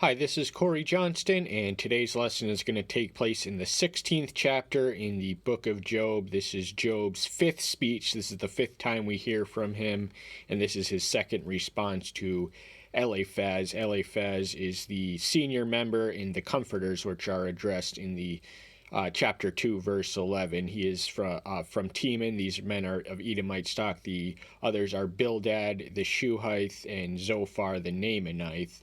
Hi, this is Corey Johnston, and today's lesson is going to take place in the 16th chapter in the book of Job. This is Job's fifth speech. This is the fifth time we hear from him, and this is his second response to Eliphaz. Eliphaz is the senior member in the Comforters, which are addressed in the chapter 2, verse 11. He is from Teman. These men are of Edomite stock. The others are Bildad the Shuhite and Zophar the Naamanite.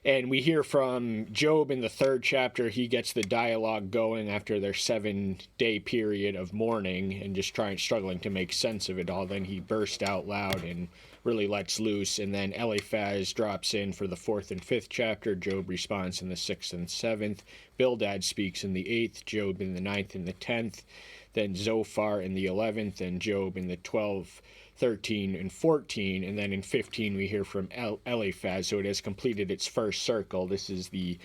And we hear from Job in the third chapter. He gets the dialogue going after their 7-day period of mourning and just struggling to make sense of it all. Then he bursts out loud and really lets loose. And then Eliphaz drops in for the fourth and fifth chapter. Job responds in the sixth and seventh. Bildad speaks in the eighth. Job in the ninth and the 10th. Then Zophar in the 11th. And Job in the 12th. 13 and 14, and then in 15 we hear from Eliphaz. So it has completed its first circle. This is the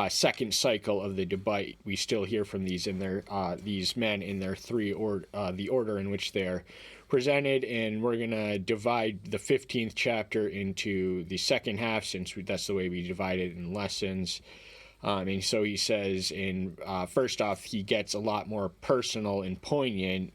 second cycle of the debate. We still hear from these men in their the order in which they're presented, and we're gonna divide the 15th chapter into the second half, since that's the way we divide it in lessons. And so he says, first off, he gets a lot more personal and poignant.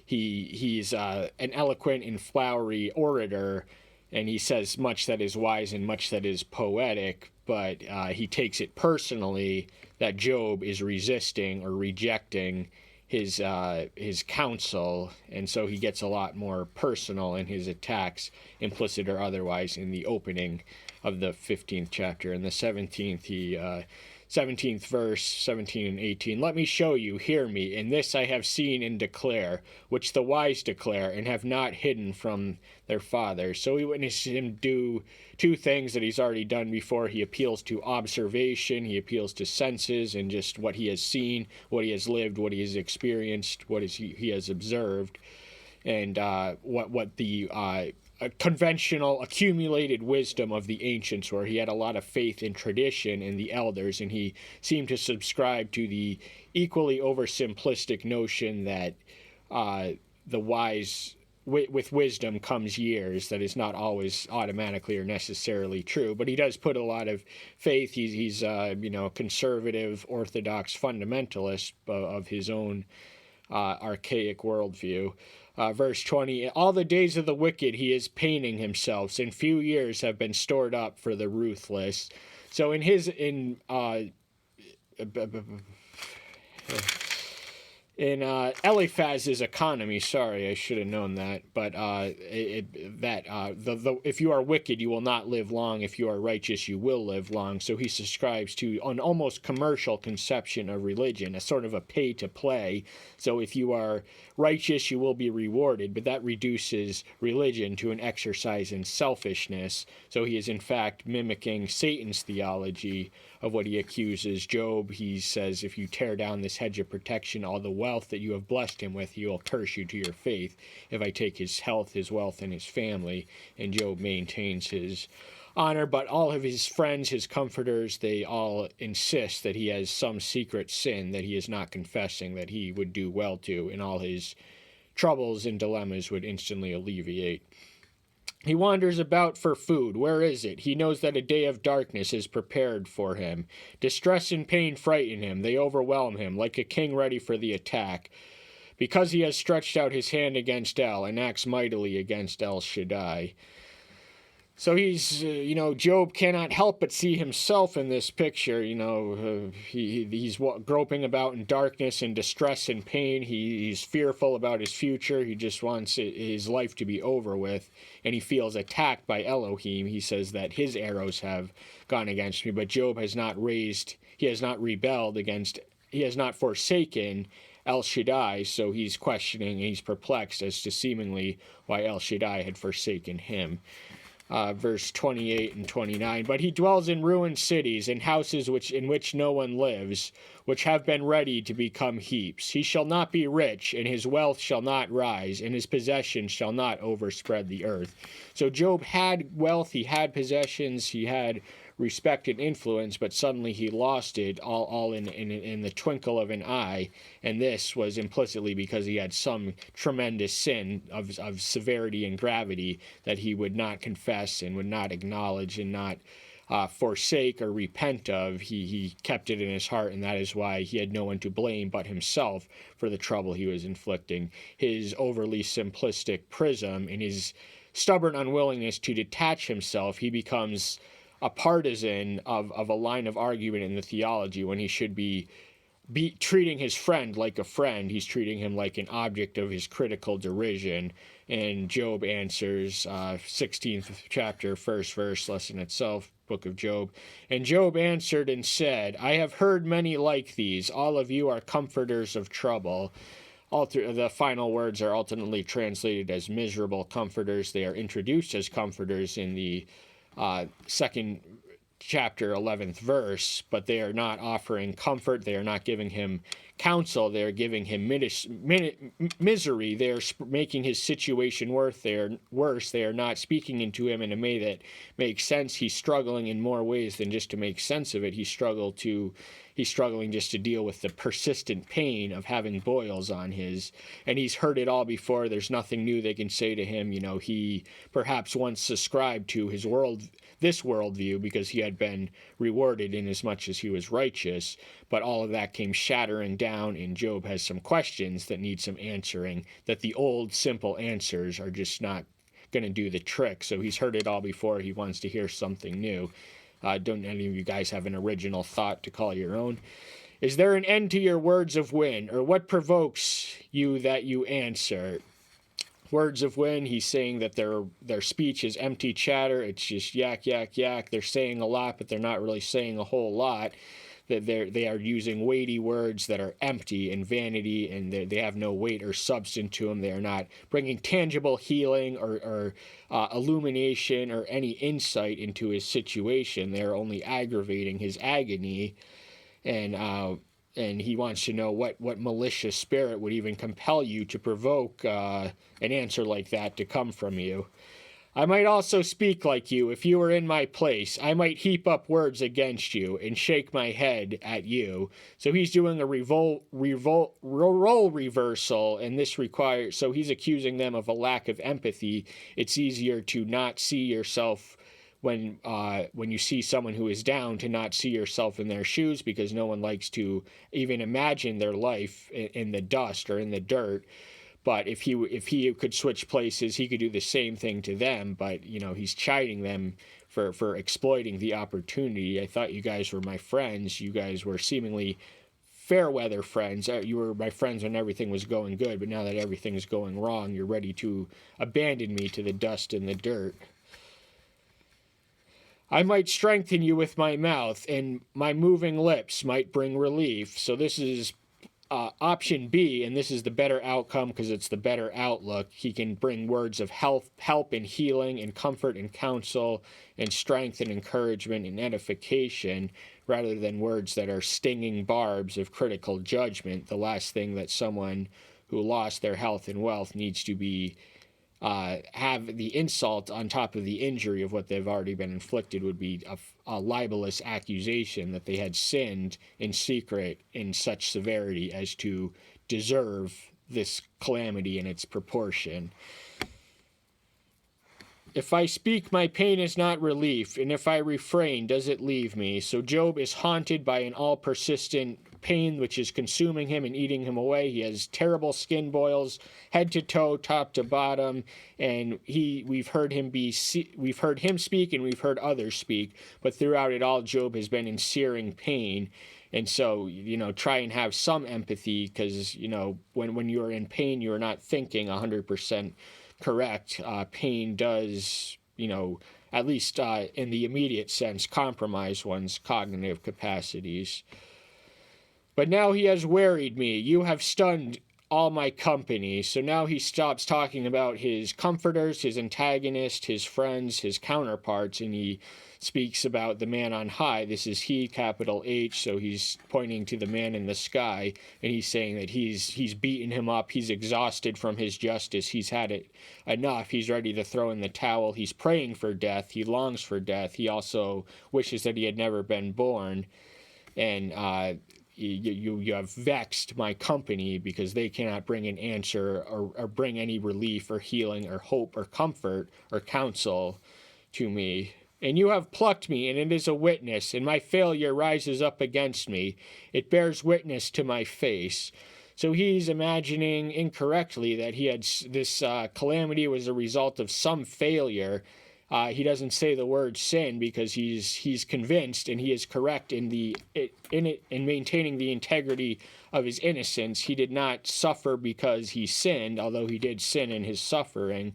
He's an eloquent and flowery orator, and he says much that is wise and much that is poetic, but he takes it personally that Job is resisting or rejecting his counsel, and so he gets a lot more personal in his attacks, implicit or otherwise, in the opening of the 15th chapter. In the 17th verse, 17 and 18, "Let me show you, hear me, and this I have seen and declare, which the wise declare, and have not hidden from their fathers." So we witness him do two things that he's already done before. He appeals to observation, he appeals to senses, and just what he has seen, what he has lived, what he has experienced, he has observed, and what the conventional accumulated wisdom of the ancients, where he had a lot of faith in tradition and the elders, and he seemed to subscribe to the equally oversimplistic notion that the wise with wisdom comes years. That is not always automatically or necessarily true, but he does put a lot of faith. He's conservative, orthodox fundamentalist of his own archaic worldview. Verse 20, "All the days of the wicked he is paining himself, and few years have been stored up for the ruthless." So in Eliphaz's economy, sorry, I should have known that, but if you are wicked, you will not live long. If you are righteous, you will live long. So he subscribes to an almost commercial conception of religion, a sort of a pay to play. So if you are righteous, you will be rewarded, but that reduces religion to an exercise in selfishness. So he is in fact mimicking Satan's theology of what he accuses Job. He says, if you tear down this hedge of protection, all the wealth that you have blessed him with, he will curse you to your faith. If I take his health, his wealth, and his family. And Job maintains his honor, but all of his friends, his comforters, they all insist that he has some secret sin that he is not confessing, that he would do well to, and all his troubles and dilemmas would instantly alleviate. He wanders about for food. Where is it? He knows that a day of darkness is prepared for him. Distress and pain frighten him. They overwhelm him, like a king ready for the attack, because he has stretched out his hand against El and acts mightily against El Shaddai. So he's, Job cannot help but see himself in this picture. He's groping about in darkness and distress and pain. He's fearful about his future. He just wants his life to be over with. And he feels attacked by Elohim. He says that his arrows have gone against me. But Job has not rebelled against, he has not forsaken El Shaddai. So he's questioning, and he's perplexed as to seemingly why El Shaddai had forsaken him. Verse 28 and 29, "But he dwells in ruined cities, in houses in which no one lives, which have been ready to become heaps. He shall not be rich, and his wealth shall not rise, and his possessions shall not overspread the earth." So Job had wealth, he had possessions, he had respect and influence, but suddenly he lost it all in the twinkle of an eye, and this was implicitly because he had some tremendous sin of severity and gravity that he would not confess and would not acknowledge and not forsake or repent of. He kept it in his heart, and that is why he had no one to blame but himself for the trouble he was inflicting. His overly simplistic prism and his stubborn unwillingness to detach himself, he becomes a partisan of a line of argument in the theology when he should be treating his friend like a friend. He's treating him like an object of his critical derision. And Job answers, 16th chapter, first verse, lesson itself, book of Job. And Job answered and said, I have heard many like these. All of you are comforters of trouble. The final words are ultimately translated as miserable comforters. They are introduced as comforters in the second chapter 11th verse, but they are not offering comfort. They are not giving him counsel. They are giving him misery. They are making his situation worse. They are not speaking into him in a way that makes sense. He's struggling in more ways than just to make sense of it. He's struggling just to deal with the persistent pain of having boils on his, and he's heard it all before. There's nothing new they can say to him. He perhaps once subscribed to this worldview because he had been rewarded in as much as he was righteous, but all of that came shattering down, and Job has some questions that need some answering, that the old simple answers are just not going to do the trick. So he's heard it all before. He wants to hear something new. Don't any of you guys have an original thought to call your own? Is there an end to your words of win, or what provokes you that you answer? Words of win, he's saying that their speech is empty chatter. It's just yak, yak, yak. They're saying a lot, but they're not really saying a whole lot. That they are using weighty words that are empty and vanity, and they have no weight or substance to them. They are not bringing tangible healing or illumination or any insight into his situation. They're only aggravating his agony, and he wants to know what malicious spirit would even compel you to provoke an answer like that to come from you. I might also speak like you. If you were in my place, I might heap up words against you and shake my head at you. So he's doing a role reversal, and this requires, so he's accusing them of a lack of empathy. It's easier to not see yourself when you see someone who is down, to not see yourself in their shoes, because no one likes to even imagine their life in the dust or in the dirt. But if he could switch places, he could do the same thing to them. But he's chiding them for exploiting the opportunity. I thought you guys were my friends. You guys were seemingly fair weather friends. You were my friends when everything was going good. But now that everything is going wrong, you're ready to abandon me to the dust and the dirt. I might strengthen you with my mouth, and my moving lips might bring relief. So this is option B, and this is the better outcome because it's the better outlook. He can bring words of help and healing and comfort and counsel and strength and encouragement and edification, rather than words that are stinging barbs of critical judgment. The last thing that someone who lost their health and wealth needs to be have the insult on top of the injury of what they've already been inflicted would be a libelous accusation that they had sinned in secret in such severity as to deserve this calamity in its proportion. If I speak, my pain is not relief, and if I refrain, does it leave me? So Job is haunted by an all-persistent pain which is consuming him and eating him away. He has terrible skin boils, head to toe, top to bottom, and we've heard him speak and we've heard others speak, but throughout it all, Job has been in searing pain. And so, try and have some empathy, because, when you're in pain, you're not thinking 100% correct. Pain does, at least in the immediate sense, compromise one's cognitive capacities. But now he has wearied me. You have stunned all my company. So now he stops talking about his comforters, his antagonists, his friends, his counterparts, and he speaks about the man on high. This is he, capital H, so he's pointing to the man in the sky, and he's saying that he's beaten him up, he's exhausted from his justice, he's had it enough, he's ready to throw in the towel, he's praying for death, he longs for death, he also wishes that he had never been born, and you have vexed my company because they cannot bring an answer or bring any relief or healing or hope or comfort or counsel to me. And you have plucked me, and it is a witness, and my failure rises up against me. It bears witness to my face. So he's imagining incorrectly that he had this calamity was a result of some failure. He doesn't say the word sin because he's convinced, and he is correct in maintaining the integrity of his innocence. He did not suffer because he sinned, although he did sin in his suffering.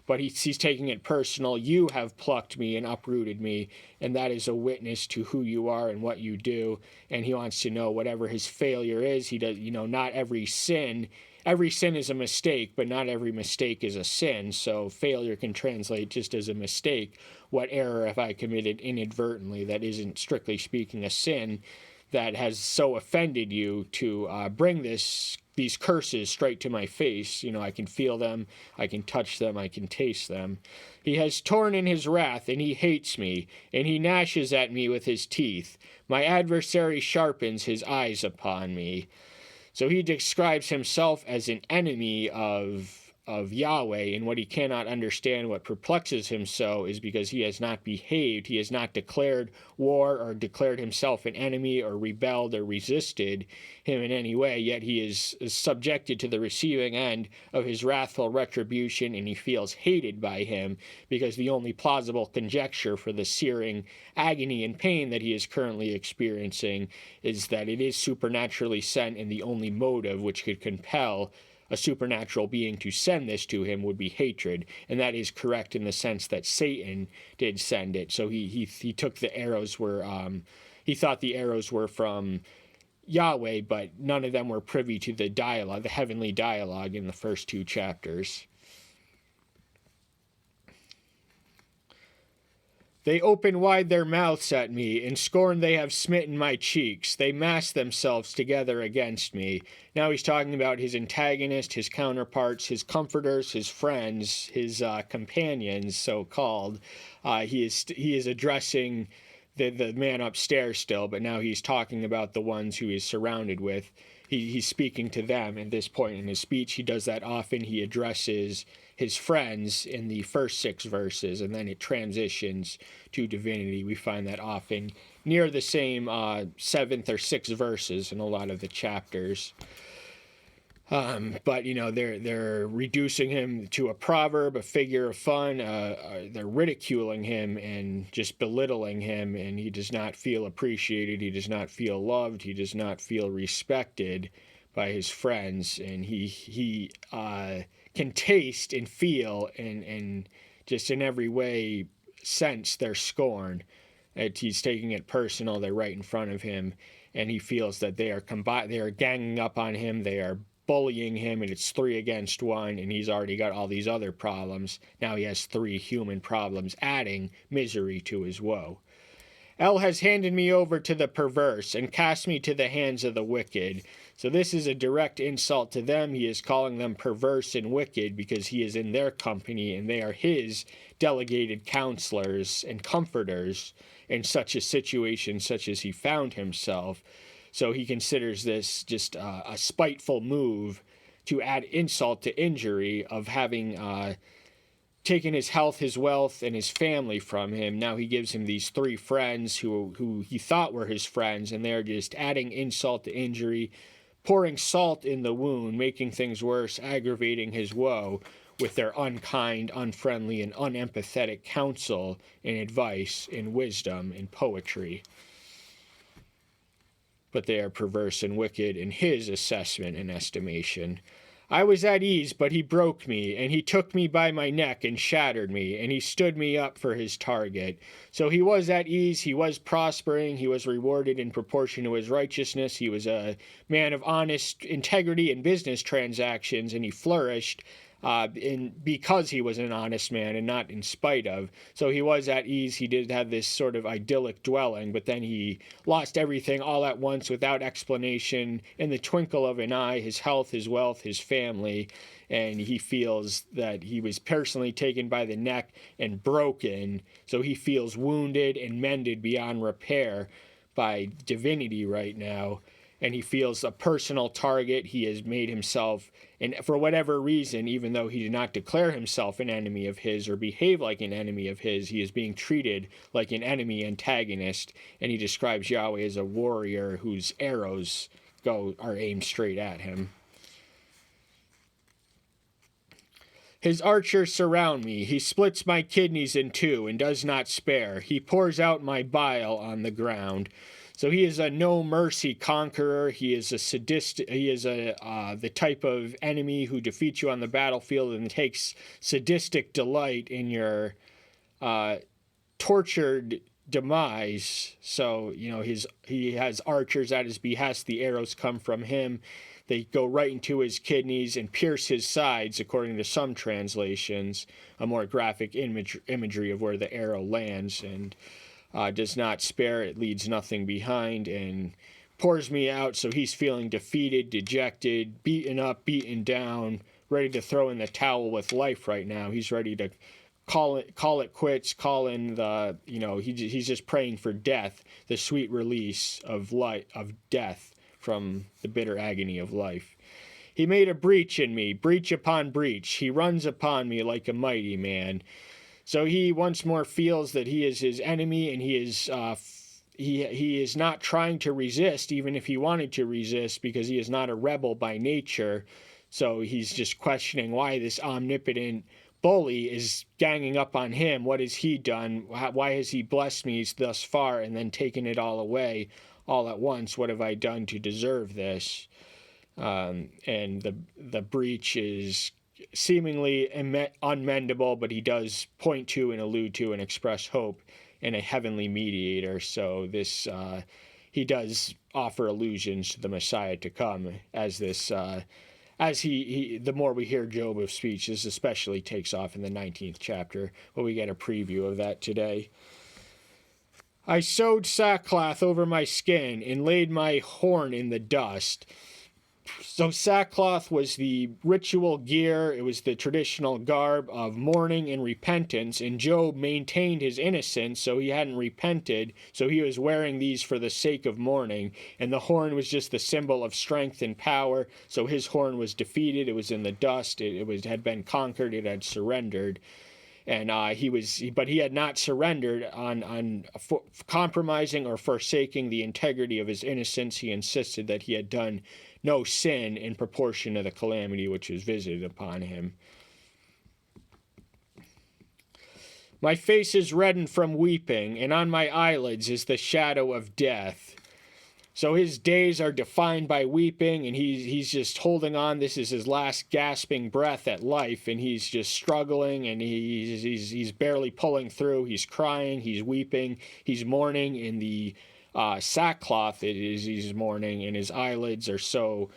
But he's taking it personal. You have plucked me and uprooted me, and that is a witness to who you are and what you do. And he wants to know whatever his failure is. He does, not every sin is a mistake, but not every mistake is a sin. So failure can translate just as a mistake. What error have I committed inadvertently that isn't strictly speaking a sin that has so offended you to bring these curses straight to my face? I can feel them, I can touch them, I can taste them. He has torn in his wrath, and he hates me, and he gnashes at me with his teeth. My adversary sharpens his eyes upon me. So he describes himself as an enemy of Yahweh, and what he cannot understand, what perplexes him so, is because he has not behaved. He has not declared war or declared himself an enemy or rebelled or resisted him in any way, yet he is subjected to the receiving end of his wrathful retribution, and he feels hated by him because the only plausible conjecture for the searing agony and pain that he is currently experiencing is that it is supernaturally sent, and the only motive which could compel a supernatural being to send this to him would be hatred. And that is correct in the sense that Satan did send it. So he took the arrows he thought the arrows were from Yahweh, but none of them were privy to the dialogue, the heavenly dialogue in the first 2 chapters. They open wide their mouths at me, in scorn they have smitten my cheeks. They mass themselves together against me. Now he's talking about his antagonist, his counterparts, his comforters, his friends, his companions, so-called. He is addressing the man upstairs still, but now he's talking about the ones who he's surrounded with. He's speaking to them at this point in his speech. He does that often. He addresses his friends in the first 6 verses, and then it transitions to divinity. We find that often near the same 7th or 6th verses in a lot of the chapters. But they're reducing him to a proverb, a figure of fun. They're ridiculing him and just belittling him, and he does not feel appreciated. He does not feel loved. He does not feel respected by his friends, and he can taste and feel and just in every way sense their scorn. He's taking it personal. They're right in front of him, and he feels that they are ganging up on him. They are bullying him, and it's 3 against 1, and he's already got all these other problems. Now he has 3 human problems, adding misery to his woe. El has handed me over to the perverse and cast me to the hands of the wicked. So this is a direct insult to them. He is calling them perverse and wicked because he is in their company, and they are his delegated counselors and comforters in such a situation such as he found himself. So he considers this just a spiteful move to add insult to injury of having taken his health, his wealth, and his family from him. Now he gives him these 3 friends who he thought were his friends, and they're just adding insult to injury, pouring salt in the wound, making things worse, aggravating his woe with their unkind, unfriendly, and unempathetic counsel and advice and wisdom and poetry. But they are perverse and wicked in his assessment and estimation. I was at ease, but he broke me, and he took me by my neck and shattered me, and he stood me up for his target. So he was at ease, he was prospering, he was rewarded in proportion to his righteousness, he was a man of honest integrity in business transactions, and he flourished because he was an honest man and not in spite of. So he was at ease. He did have this sort of idyllic dwelling, but then he lost everything all at once without explanation in the twinkle of an eye, his health, his wealth, his family, and he feels that he was personally taken by the neck and broken. So he feels wounded and mended beyond repair by divinity right now. and he feels a personal target. He has made himself, and for whatever reason, even though he did not declare himself an enemy of his or behave like an enemy of his, he is being treated like an enemy antagonist, and he describes Yahweh as a warrior whose arrows are aimed straight at him. His archers surround me. He splits my kidneys in two and does not spare. He pours out my bile on the ground. So he is a no mercy conqueror. He is a sadistic. He is the type of enemy who defeats you on the battlefield and takes sadistic delight in your tortured demise. So he has archers at his behest. The arrows come from him. They go right into his kidneys and pierce his sides, according to some translations, a more graphic imagery of where the arrow lands, and does not spare. It leaves nothing behind and pours me out. So he's feeling defeated, dejected, beaten up, beaten down, ready to throw in the towel with life right now. He's ready to call it quits, call in the, he's just praying for death, the sweet release of death from the bitter agony of life. He made a breach in me, breach upon breach. He runs upon me like a mighty man. So he once more feels that he is his enemy, and he is not trying to resist, even if he wanted to resist, because he is not a rebel by nature. So he's just questioning why this omnipotent bully is ganging up on him. What has he done? Why has he blessed me thus far and then taken it all away all at once? What have I done to deserve this? And the breach is seemingly unmendable, but he does point to and allude to and express hope in a heavenly mediator. So this he does offer allusions to the Messiah to come as this. As the more we hear Job's speech, this especially takes off in the 19th chapter, but we get a preview of that today. I sewed sackcloth over my skin and laid my horn in the dust. So sackcloth was the ritual gear. It was the traditional garb of mourning and repentance, and Job maintained his innocence, so he hadn't repented, so he was wearing these for the sake of mourning, and the horn was just the symbol of strength and power, so his horn was defeated. It was in the dust. It had been conquered. It had surrendered. And but he had not surrendered on compromising or forsaking the integrity of his innocence. He insisted that he had done no sin in proportion to the calamity which was visited upon him. My face is reddened from weeping, and on my eyelids is the shadow of death. So his days are defined by weeping, and he's just holding on. This is his last gasping breath at life, and he's just struggling, and he's barely pulling through. He's crying, he's weeping, he's mourning in the sackcloth. He's mourning, and his eyelids are so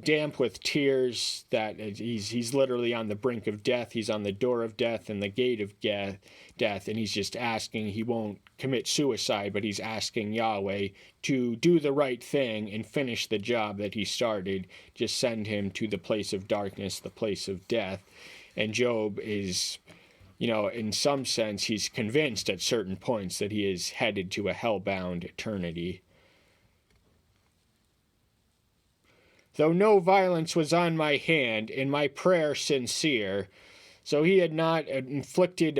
damp with tears that he's literally on the brink of death. He's on the door of death and the gate of death, and he's just asking. He won't commit suicide, but he's asking Yahweh to do the right thing and finish the job that he started. Just send him to the place of darkness, the place of death. And Job is, in some sense, he's convinced at certain points that he is headed to a hell-bound eternity. Though no violence was on my hand, and my prayer sincere. So he had not inflicted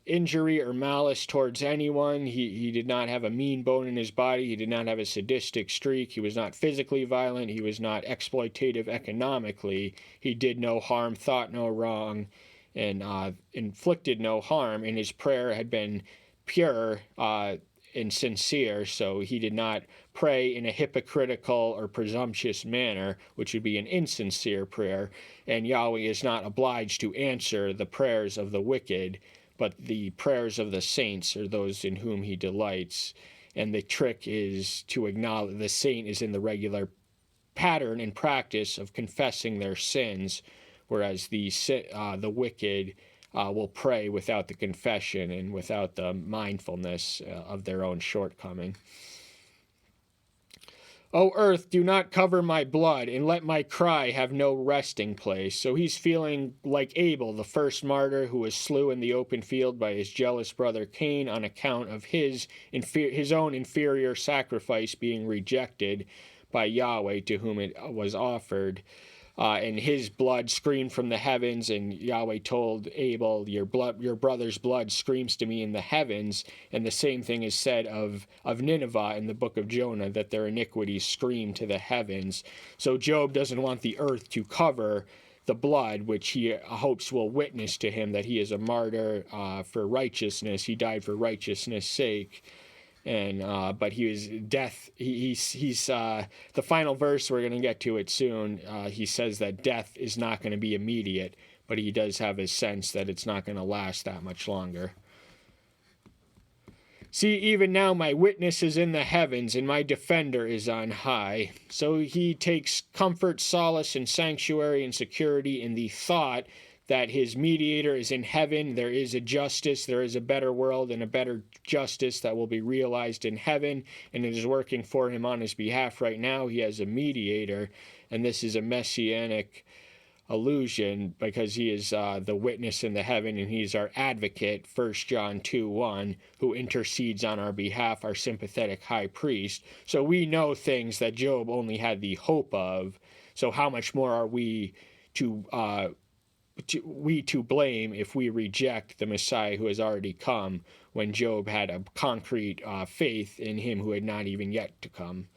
injury or malice towards anyone. He did not have a mean bone in his body. He did not have a sadistic streak. He was not physically violent. He was not exploitative economically. He did no harm, thought no wrong, and inflicted no harm. And his prayer had been pure and sincere, so he did not pray in a hypocritical or presumptuous manner, which would be an insincere prayer, and Yahweh is not obliged to answer the prayers of the wicked, but the prayers of the saints are those in whom he delights. And the trick is to acknowledge the saint is in the regular pattern and practice of confessing their sins, whereas the wicked will pray without the confession and without the mindfulness of their own shortcoming. O earth, do not cover my blood, and let my cry have no resting place. So he's feeling like Abel, the first martyr who was slew in the open field by his jealous brother Cain on account of his own inferior sacrifice being rejected. by Yahweh to whom it was offered. And his blood screamed from the heavens, and Yahweh told Abel, your brother's blood screams to me in the heavens. And the same thing is said of Nineveh in the book of Jonah, that their iniquities scream to the heavens. So Job doesn't want the earth to cover the blood, which he hopes will witness to him that he is a martyr for righteousness. He died for righteousness' sake. And but he was death. He's the final verse. We're going to get to it soon. He says that death is not going to be immediate, but he does have his sense that it's not going to last that much longer. See, even now my witness is in the heavens, and my defender is on high. So he takes comfort, solace, and sanctuary and security in the thought that his mediator is in heaven. There is a justice, there is a better world and a better justice that will be realized in heaven, and it is working for him on his behalf right now. He has a mediator, and this is a messianic allusion because he is the witness in the heaven, and he's our advocate, 1 John 2:1, who intercedes on our behalf, our sympathetic high priest. So we know things that Job only had the hope of. So how much more are we to blame if we reject the Messiah who has already come, when Job had a concrete faith in him who had not even yet to come.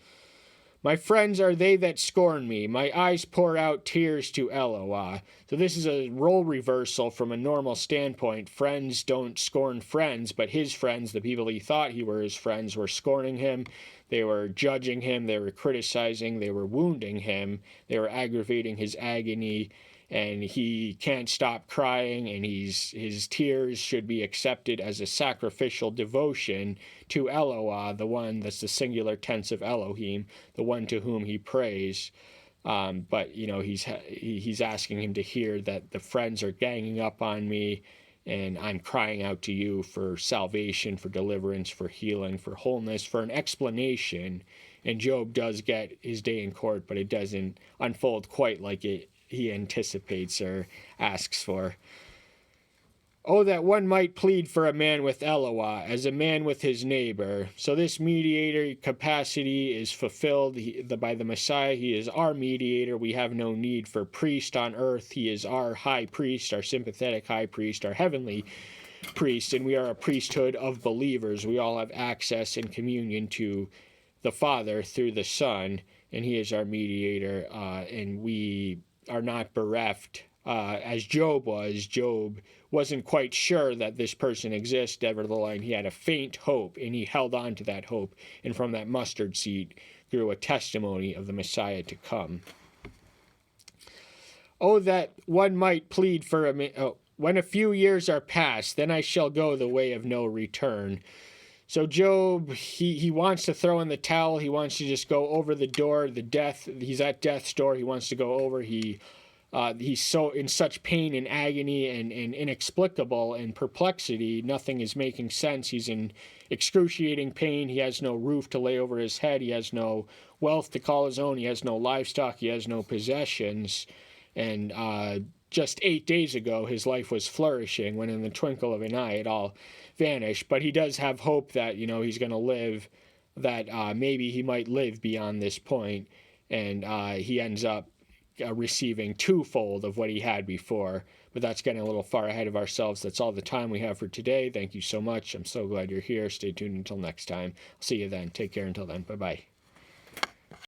My friends are they that scorn me. My eyes pour out tears to Eloah. So this is a role reversal from a normal standpoint. Friends don't scorn friends, but his friends, the people he thought he were his friends, were scorning him. They were judging him. They were criticizing. They were wounding him. They were aggravating his agony. And he can't stop crying, and his tears should be accepted as a sacrificial devotion to Eloah, the one that's the singular tense of Elohim, the one to whom he prays. But he's asking him to hear that the friends are ganging up on me, and I'm crying out to you for salvation, for deliverance, for healing, for wholeness, for an explanation. And Job does get his day in court, but it doesn't unfold quite like he anticipates or asks for. Oh, that one might plead for a man with Eloah, as a man with his neighbor. So this mediator capacity is fulfilled by the Messiah. He is our mediator. We have no need for priest on earth. He is our high priest, our sympathetic high priest, our heavenly priest, and we are a priesthood of believers. We all have access and communion to the Father through the Son, and he is our mediator, and we are not bereft, as Job was. Job wasn't quite sure that this person exists. Nevertheless, he had a faint hope, and he held on to that hope, and from that mustard seed grew a testimony of the Messiah to come. Oh, that one might plead for when a few years are past, then I shall go the way of no return. So Job, he wants to throw in the towel. He wants to just go over the door, he's at death's door. He wants to go over. He's so in such pain and agony and inexplicable and perplexity. Nothing is making sense. He's in excruciating pain. He has no roof to lay over his head. He has no wealth to call his own. He has no livestock. He has no possessions. And just 8 days ago, his life was flourishing, when in the twinkle of an eye it all vanished. But he does have hope that he's going to live, that maybe he might live beyond this point, and he ends up receiving twofold of what he had before. But that's getting a little far ahead of ourselves. That's all the time we have for today. Thank you so much. I'm so glad you're here. Stay tuned until next time. I'll see you then. Take care until then. Bye-bye.